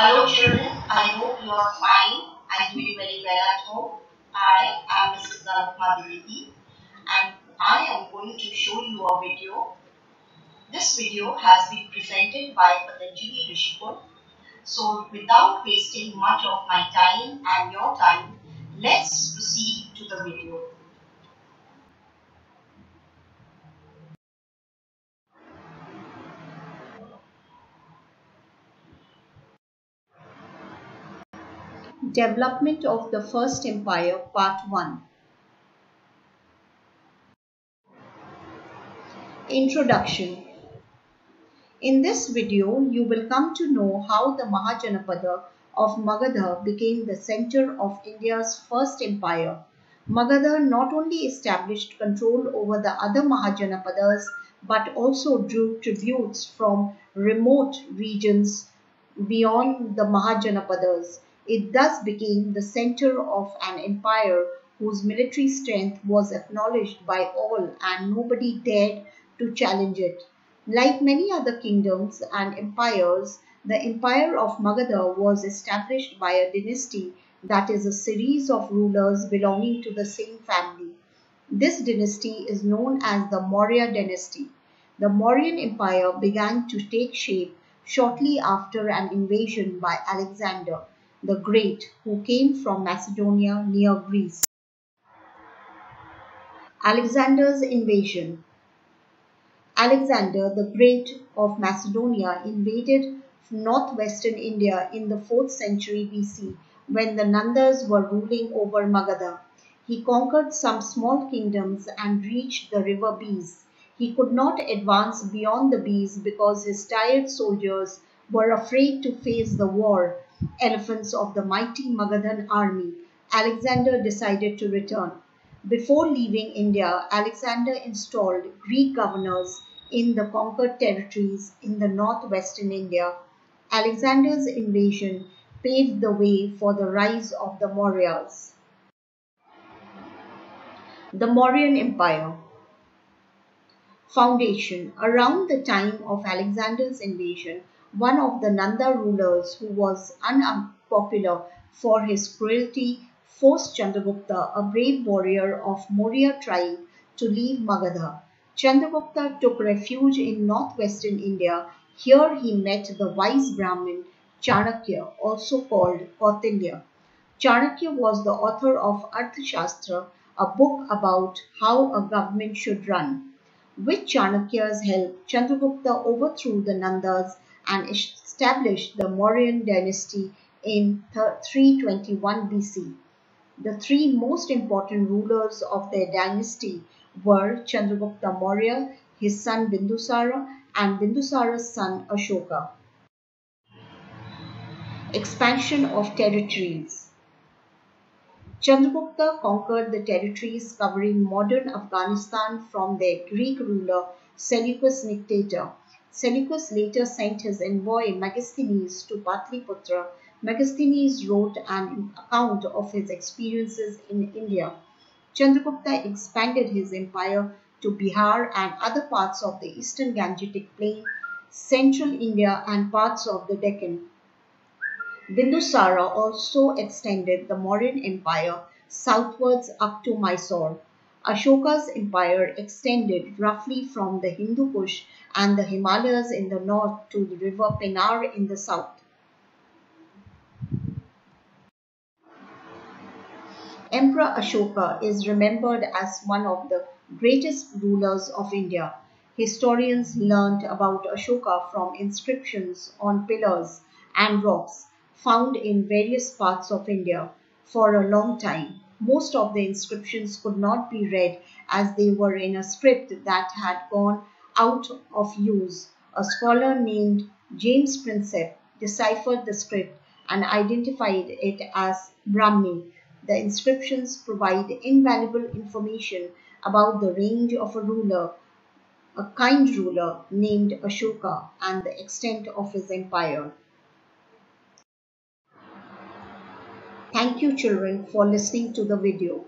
Hello children, I hope you are fine and doing very well at home. I am Mrs. Madhuri and I am going to show you a video. This video has been presented by Patanjali Rishikul. So without wasting much of my time and your time, let's proceed to the video. Development of the First Empire, Part 1. Introduction. In this video, you will come to know how the Mahajanapada of Magadha became the center of India's first empire. Magadha not only established control over the other Mahajanapadas but also drew tributes from remote regions beyond the Mahajanapadas. It thus became the center of an empire whose military strength was acknowledged by all and nobody dared to challenge it. Like many other kingdoms and empires, the empire of Magadha was established by a dynasty, that is, a series of rulers belonging to the same family. This dynasty is known as the Maurya dynasty. The Mauryan Empire began to take shape shortly after an invasion by Alexander the Great, who came from Macedonia near Greece. Alexander's invasion. Alexander the Great of Macedonia invaded northwestern India in the 4th century BC when the Nandas were ruling over Magadha. He conquered some small kingdoms and reached the river Beas. He could not advance beyond the Beas because his tired soldiers were afraid to face the war elephants of the mighty Magadhan army. Alexander decided to return. Before leaving India, Alexander installed Greek governors in the conquered territories in the northwestern India. Alexander's invasion paved the way for the rise of the Mauryas. The Mauryan Empire. Foundation. Around the time of Alexander's invasion, one of the Nanda rulers who was unpopular for his cruelty forced Chandragupta, a brave warrior of Maurya tribe, to leave Magadha. Chandragupta took refuge in northwestern India. Here he met the wise Brahmin Chanakya, also called Kautilya. Chanakya was the author of Arthashastra, a book about how a government should run. With Chanakya's help, Chandragupta overthrew the Nandas and established the Mauryan dynasty in 321 BC. The three most important rulers of their dynasty were Chandragupta Maurya, his son Bindusara, and Bindusara's son Ashoka. Expansion of territories. Chandragupta conquered the territories covering modern Afghanistan from their Greek ruler Seleucus Nictator. Seleucus later sent his envoy Megasthenes to Patliputra. Megasthenes wrote an account of his experiences in India. Chandragupta expanded his empire to Bihar and other parts of the eastern Gangetic Plain, central India and parts of the Deccan. Bindusara also extended the Mauryan Empire southwards up to Mysore. Ashoka's empire extended roughly from the Hindu Kush and the Himalayas in the north to the river Pennar in the south. Emperor Ashoka is remembered as one of the greatest rulers of India. Historians learnt about Ashoka from inscriptions on pillars and rocks found in various parts of India. For a long time, most of the inscriptions could not be read as they were in a script that had gone out of use. A scholar named James Prinsep deciphered the script and identified it as Brahmi. The inscriptions provide invaluable information about the range of a ruler, a kind ruler named Ashoka, and the extent of his empire. Thank you children for listening to the video.